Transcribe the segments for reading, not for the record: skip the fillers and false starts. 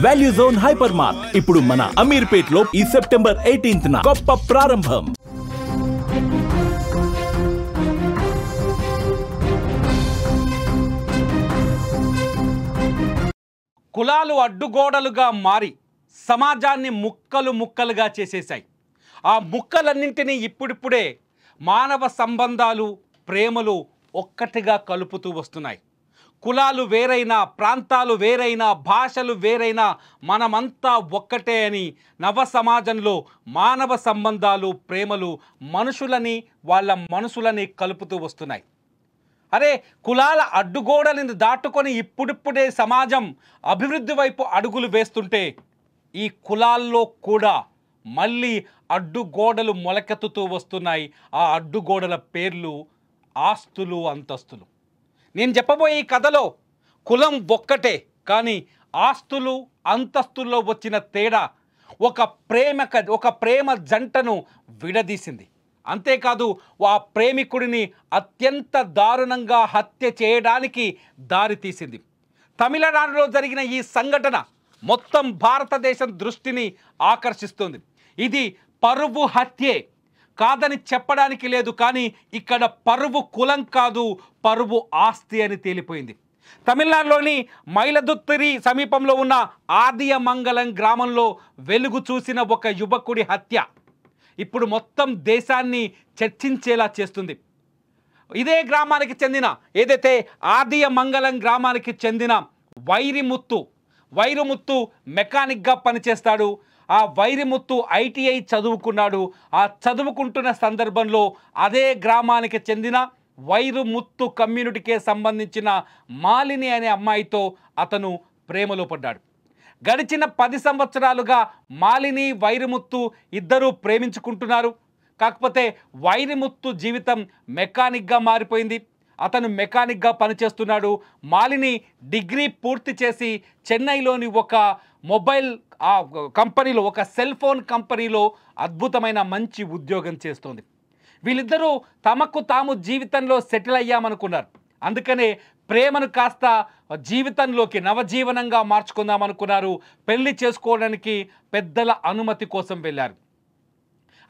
Value zone hyper mart ఇప్పుడు మన అమీర్పేట్ లో ఈ సెప్టెంబర్ 18న గొప్ప ప్రారంభం. కులాలు అడ్డుగోడలుగా మారి సమాజాన్ని ముక్కలు ముక్కలుగా చేసేశాయి. ఆ ముక్కలన్నింటినీ ఇప్పుడిప్పుడే మానవ సంబంధాలు, ప్రేమలు ఒక్కటిగా కలుపుతూ వస్తున్నాయి. కులాలు వేరైనా, ప్రాంతాలు వేరైనా, భాషలు వేరైనా మనమంతా ఒక్కటే అని నవ సమాజంలో మానవ సంబంధాలు, ప్రేమలు మనుషులని, వాళ్ళ మనసులని కలుపుతూ వస్తున్నాయి. అరే, కులాల అడ్డుగోడలను దాటుకొని ఇప్పుడిప్పుడే సమాజం అభివృద్ధి వైపు అడుగులు వేస్తుంటే ఈ కులాల్లో కూడా మళ్ళీ అడ్డుగోడలు మొలకెత్తుతూ వస్తున్నాయి. ఆ అడ్డుగోడల పేర్లు ఆస్తులు, అంతస్తులు. నేను చెప్పబోయే ఈ కథలో కులం ఒక్కటే, కానీ ఆస్తులు, అంతస్తుల్లో వచ్చిన తేడా ఒక ప్రేమ జంటను విడదీసింది. అంతేకాదు, ఆ ప్రేమికుడిని అత్యంత దారుణంగా హత్య చేయడానికి దారితీసింది. తమిళనాడులో జరిగిన ఈ సంఘటన మొత్తం భారతదేశం దృష్టిని ఆకర్షిస్తుంది. ఇది పరువు హత్యే కాదని చెప్పడానికి లేదు, కానీ ఇక్కడ పరువు కులం కాదు, పరువు ఆస్తి అని తేలిపోయింది. తమిళనాడులోని మైలదుత్తిరి సమీపంలో ఉన్న ఆదియమంగళం గ్రామంలో వెలుగు చూసిన ఒక యువకుడి హత్య ఇప్పుడు మొత్తం దేశాన్ని చర్చించేలా చేస్తుంది. ఇదే గ్రామానికి చెందిన, ఏదైతే ఆదియమంగళం గ్రామానికి చెందిన వైరుముత్తు మెకానిక్గా పనిచేస్తాడు. ఆ వైరుముత్తు ఐటీఐ చదువుకున్నాడు. ఆ చదువుకుంటున్న సందర్భంలో అదే గ్రామానికి చెందిన వైరుముత్తు కమ్యూనిటీకే సంబంధించిన మాలిని అనే అమ్మాయితో అతను ప్రేమలో పడ్డాడు. గడిచిన 10 సంవత్సరాలుగా మాలిని, వైరుముత్తు ఇద్దరూ ప్రేమించుకుంటున్నారు. కాకపోతే వైరుముత్తు జీవితం మెకానిక్గా మారిపోయింది. అతను మెకానిక్గా పనిచేస్తున్నాడు. మాలిని డిగ్రీ పూర్తి చేసి చెన్నైలోని ఒక మొబైల్ కంపెనీలో, ఒక సెల్ ఫోన్ కంపెనీలో అద్భుతమైన మంచి ఉద్యోగం చేస్తోంది. వీళ్ళిద్దరూ తమకు తాము జీవితంలో సెటిల్ అయ్యామనుకున్నారు. అందుకనే ప్రేమను కాస్త జీవితంలోకి నవజీవనంగా మార్చుకుందామనుకున్నారు. పెళ్లి చేసుకోవడానికి పెద్దల అనుమతి కోసం వెళ్ళారు.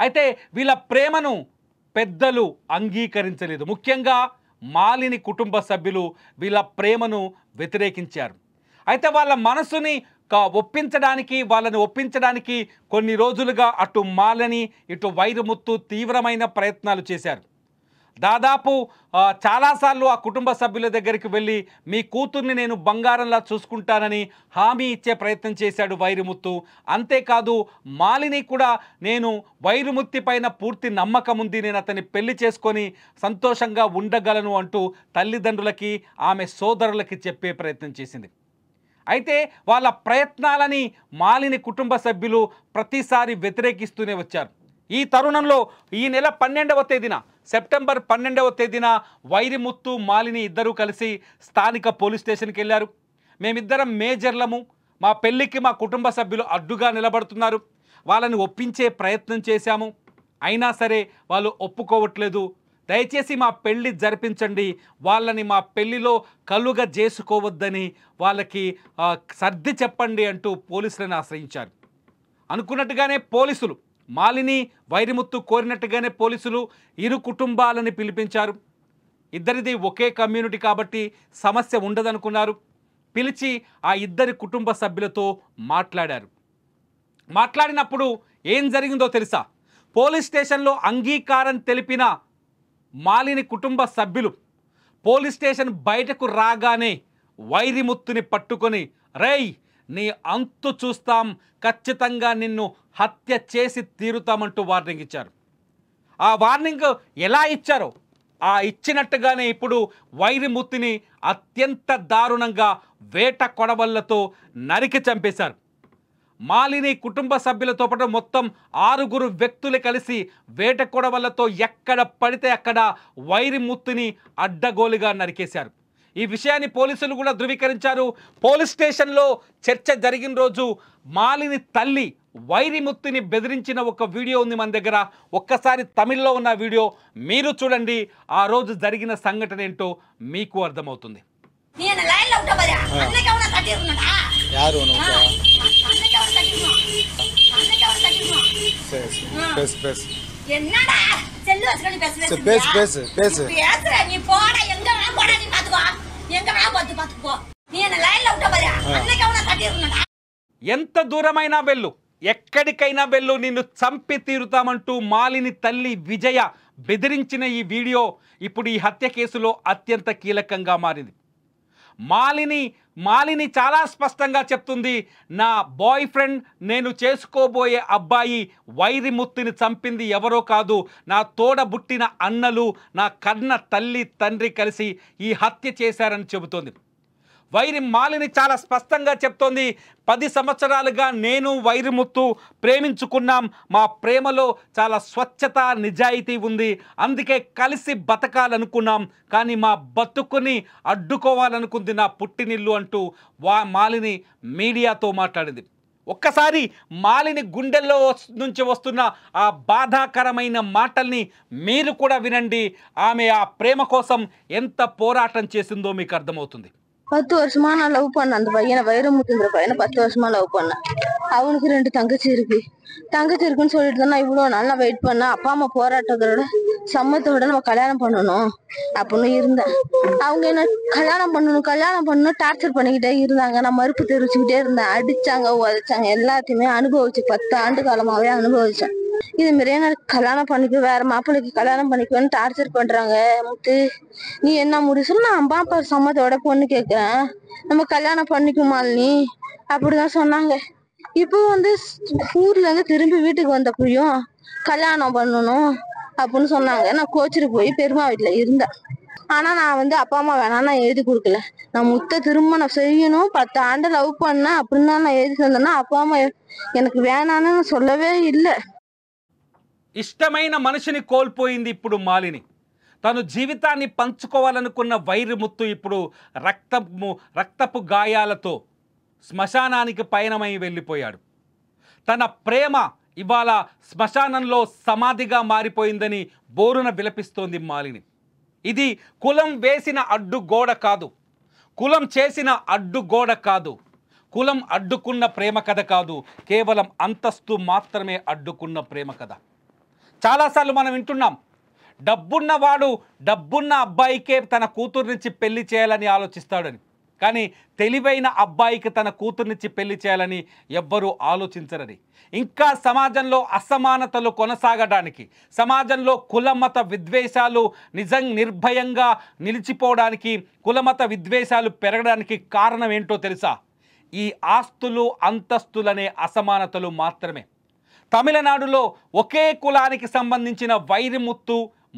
అయితే వీళ్ళ ప్రేమను పెద్దలు అంగీకరించలేదు. ముఖ్యంగా మాలిని కుటుంబ సభ్యులు వీళ్ళ ప్రేమను వ్యతిరేకించారు. అయితే వాళ్ళ మనసుని వాళ్ళని ఒప్పించడానికి కొన్ని రోజులుగా అటు మాలిని, ఇటు వైరుముత్తు తీవ్రమైన ప్రయత్నాలు చేశారు. దాదాపు చాలాసార్లు ఆ కుటుంబ సభ్యుల దగ్గరికి వెళ్ళి మీ కూతుర్ని నేను బంగారంలా చూసుకుంటానని హామీ ఇచ్చే ప్రయత్నం చేశాడు వైరుముత్తు. అంతేకాదు, మాలిని కూడా నేను వైరుముత్తి పైన పూర్తి నమ్మకం ఉంది, నేను అతన్ని పెళ్లి చేసుకొని సంతోషంగా ఉండగలను అంటూ తల్లిదండ్రులకి, ఆమె సోదరులకి చెప్పే ప్రయత్నం చేసింది. అయితే వాళ్ళ ప్రయత్నాలని మాలిని కుటుంబ సభ్యులు ప్రతిసారి వ్యతిరేకిస్తూనే వచ్చారు. ఈ తరుణంలో ఈ నెల 12వ తేదీన, సెప్టెంబర్ 12వ తేదీన వైరుముత్తు, మాలిని ఇద్దరూ కలిసి స్థానిక పోలీస్ స్టేషన్కి వెళ్ళారు. మేమిద్దరం మేజర్లము, మా పెళ్ళికి మా కుటుంబ సభ్యులు అడ్డుగా నిలబడుతున్నారు, వాళ్ళని ఒప్పించే ప్రయత్నం చేశాము, అయినా సరే వాళ్ళు ఒప్పుకోవట్లేదు, దయచేసి మా పెళ్ళి జరిపించండి, వాళ్ళని మా పెళ్ళిలో కలుగా చేసుకోవద్దని వాళ్ళకి సర్ది చెప్పండి అంటూ పోలీసులను ఆశ్రయించారు. అనుకున్నట్టుగానే పోలీసులు, మాలిని వైరుముత్తు కోరినట్టుగానే పోలీసులు ఇరు కుటుంబాలని పిలిపించారు. ఇద్దరిది ఒకే కమ్యూనిటీ కాబట్టి సమస్య ఉండదనుకున్నారు. పిలిచి ఆ ఇద్దరి కుటుంబ సభ్యులతో మాట్లాడారు. మాట్లాడినప్పుడు ఏం జరిగిందో తెలుసా? పోలీస్ స్టేషన్లో అంగీకారం తెలిపిన మాలిని కుటుంబ సభ్యులు పోలీస్ స్టేషన్ బయటకు రాగానే వైరుముత్తుని పట్టుకొని, రేయ్ నీ అంతు చూస్తాం, ఖచ్చితంగా నిన్ను హత్య చేసి తీరుతామంటూ వార్నింగ్ ఇచ్చారు. ఆ వార్నింగ్ ఎలా ఇచ్చారో ఆ ఇచ్చినట్టుగానే ఇప్పుడు వైరుముత్తుని అత్యంత దారుణంగా వేట కొడవళ్లతో నరికి చంపేశారు. మాలిని కుటుంబ సభ్యులతో పాటు మొత్తం 6 వ్యక్తులు కలిసి వేట కొడవళ్లతో ఎక్కడ పడితే అక్కడ వైరుముత్తుని అడ్డగోలుగా నరికేశారు. ఈ విషయాన్ని పోలీసులు కూడా ధృవీకరించారు. పోలీస్ స్టేషన్లో చర్చ జరిగిన రోజు మాలిని తల్లి వైరుముత్తుని బెదిరించిన ఒక వీడియో ఉంది మన దగ్గర. ఒక్కసారి తమిళ్లో ఉన్న వీడియో మీరు చూడండి. ఆ రోజు జరిగిన సంఘటన ఏంటో మీకు అర్థమవుతుంది. நீ என்ன லைன்ல விட்ட பாரு அன்னைக்கு அவன கட்டி இருந்தாடா யாரு உனக்கு என்னடா செல்லு வச்சுக்கிட்டு பேசு பேசுற நீ போடா எங்க வேணா போடா நீ பாத்துக்கோ எங்க வேணா பாத்துக்கோ நீ என்ன லைன்ல விட்ட பாரு அன்னைக்கு அவன கட்டிருந்தா ఎంత దూరమైనా వెళ్ళు ఎక్కడికైనా వెళ్ళు నిన్ను చంపి తీరుతామంటూ మాలిని తల్లి విజయ బెదిరించిన ఈ వీడియో ఇప్పుడు ఈ హత్య కేసులో అత్యంత కీలకంగా మారింది. మాలిని చాలా స్పష్టంగా చెప్తుంది, నా బాయ్ ఫ్రెండ్ నేను చేసుకోబోయే అబ్బాయి వైరిముత్తుని చంపింది ఎవరో కాదు, నా తోడబుట్టిన అన్నలు నా కన్న తల్లి తండ్రి కలిసి ఈ హత్య చేశారని చెబుతోంది. మాలిని చాలా స్పష్టంగా చెప్తోంది, 10 సంవత్సరాలుగా నేను వైరిముత్తు ప్రేమించుకున్నాం, మా ప్రేమలో చాలా స్వచ్ఛత నిజాయితీ ఉంది, అందుకే కలిసి బతకాలనుకున్నాం, కానీ మా బతుకుని అడ్డుకోవాలనుకుంది నా పుట్టినిల్లు అంటూ మాలిని మీడియాతో మాట్లాడింది. ఒక్కసారి మాలిని గుండెల్లో నుంచి వస్తున్న ఆ బాధాకరమైన మాటల్ని మీరు కూడా వినండి. ఆమె ఆ ప్రేమ కోసం ఎంత పోరాటం చేసిందో మీకు అర్థమవుతుంది. 10 வருஷமா நான் லவ் பண்ணேன் அந்த பையனை, வைரமுத்துங்கிற பையனை 10 வருஷமா லவ் பண்ணேன். அவனுக்கு 2 தங்கச்சி இருக்குன்னு சொல்லிட்டு தான் நான் இவ்வளோ நாள் நான் வெயிட் பண்ணேன். அப்பா அம்மா போராட்டத்தோட சம்மத்தோட நம்ம கல்யாணம் பண்ணணும் அப்படின்னு இருந்தேன். அவங்க என்ன கல்யாணம் பண்ணணும் டார்ச்சர் பண்ணிக்கிட்டே இருந்தாங்க. நான் மறுப்பு தெரிவிச்சுக்கிட்டே இருந்தேன். அடிச்சாங்க, உதைச்சாங்க, எல்லாத்தையுமே அனுபவிச்சு 10 ஆண்டு காலமாவே அனுபவிச்சேன். இது மாதிரியே நான் கல்யாணம் பண்ணிக்க வேற மாப்பிள்ளைக்கு கல்யாணம் பண்ணிக்குவேன்னு டார்ச்சர் பண்றாங்க. முத்து நீ என்ன முடிச்சு நான் அம்மா அப்பா சம்மத்தோட பொண்ணு கேட்கிறேன், நம்ம கல்யாணம் பண்ணிக்குமா நீ அப்படிதான் சொன்னாங்க. இப்போ ஊர்ல இருந்து திரும்பி வீட்டுக்கு வந்தப்பயும் கல்யாணம் பண்ணணும் அப்படின்னு சொன்னாங்க. நான் கோச்சிட்டு போய் பெருமா வீட்டுல இருந்தேன். ஆனா நான் அப்பா அம்மா வேணாம் நான் எழுதி கொடுக்கல. நான் முத்த திருமணம் செய்யணும், 10 ஆண்டு லவ் பண்ணேன் அப்படின்னு தான் நான் எழுதி தந்தேன்னா அப்பா அம்மா எனக்கு வேணான்னு சொல்லவே இல்லை. ఇష్టమైన మనిషిని కోల్పోయింది ఇప్పుడు మాలిని. తను జీవితాన్ని పంచుకోవాలనుకున్న వైరముత్తు ఇప్పుడు రక్తపు గాయాలతో శ్మశానానికి పయనమై వెళ్ళిపోయాడు. తన ప్రేమ ఇవాళ శ్మశానంలో సమాధిగా మారిపోయిందని బోరున విలపిస్తోంది మాలిని. ఇది కులం వేసిన అడ్డుగోడ కాదు, కులం చేసిన అడ్డుగోడ కాదు, కులం అడ్డుకున్న ప్రేమ కథ కాదు, కేవలం అంతస్తు మాత్రమే అడ్డుకున్న ప్రేమ కథ. చాలాసార్లు మనం వింటున్నాం, డబ్బున్న అబ్బాయికే తన కూతురునిచ్చి పెళ్లి చేయాలని ఆలోచిస్తాడని. కానీ తెలివైన అబ్బాయికి తన కూతురునిచ్చి పెళ్లి చేయాలని ఎవ్వరూ ఆలోచించరని. ఇంకా సమాజంలో అసమానతలు కొనసాగడానికి, సమాజంలో కులమత విద్వేషాలు నిర్భయంగా నిలిచిపోవడానికి, కులమత విద్వేషాలు పెరగడానికి కారణం ఏంటో తెలుసా? ఈ ఆస్తులు అంతస్తులనే అసమానతలు మాత్రమే. తమిళనాడులో ఒకే కులానికి సంబంధించిన వైరముత్తు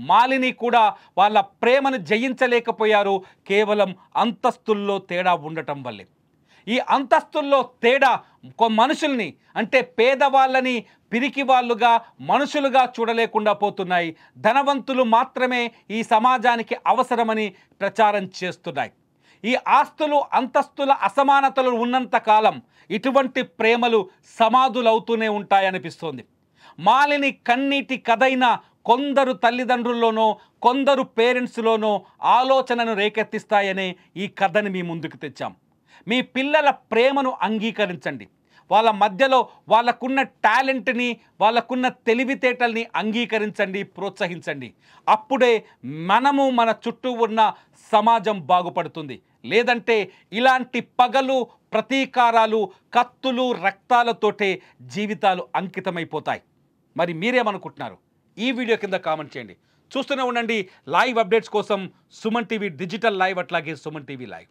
మాలిని కూడా వాళ్ళ ప్రేమను జయించలేకపోయారు, కేవలం అంతస్తుల్లో తేడా ఉండటం వల్లే. ఈ అంతస్తుల్లో తేడా మనుషుల్ని, అంటే పేదవాళ్ళని పిరికి వాళ్ళుగా మనుషులుగా చూడలేకుండా పోతున్నాయి. ధనవంతులు మాత్రమే ఈ సమాజానికి అవసరమని ప్రచారం చేస్తున్నాయి. ఈ ఆస్తులు అంతస్తుల అసమానతలు ఉన్నంత కాలం ఇటువంటి ప్రేమలు సమాధులవుతూనే ఉంటాయనిపిస్తోంది. మాలిని కన్నీటి కథైన కొందరు తల్లిదండ్రుల్లోనో కొందరు పేరెంట్స్లోనో ఆలోచనను రేకెత్తిస్తాయనే ఈ కథని మీ ముందుకు తెచ్చాం. మీ పిల్లల ప్రేమను అంగీకరించండి. వాళ్ళ మధ్యలో వాళ్ళకున్న టాలెంట్ని, వాళ్ళకున్న తెలివితేటల్ని అంగీకరించండి, ప్రోత్సహించండి. అప్పుడే మన చుట్టూ ఉన్న సమాజం బాగుపడుతుంది. లేదంటే ఇలాంటి పగలు, ప్రతీకారాలు, కత్తులు, రక్తాలతోటే జీవితాలు అంకితమైపోతాయి. మరి మీరేమనుకుంటున్నారు? ఈ వీడియో కింద కామెంట్ చేయండి. చూస్తూనే ఉండండి లైవ్ అప్డేట్స్ కోసం సుమన్ టీవీ డిజిటల్ లైవ్, అట్లాగే సుమన్ టీవీ లైవ్.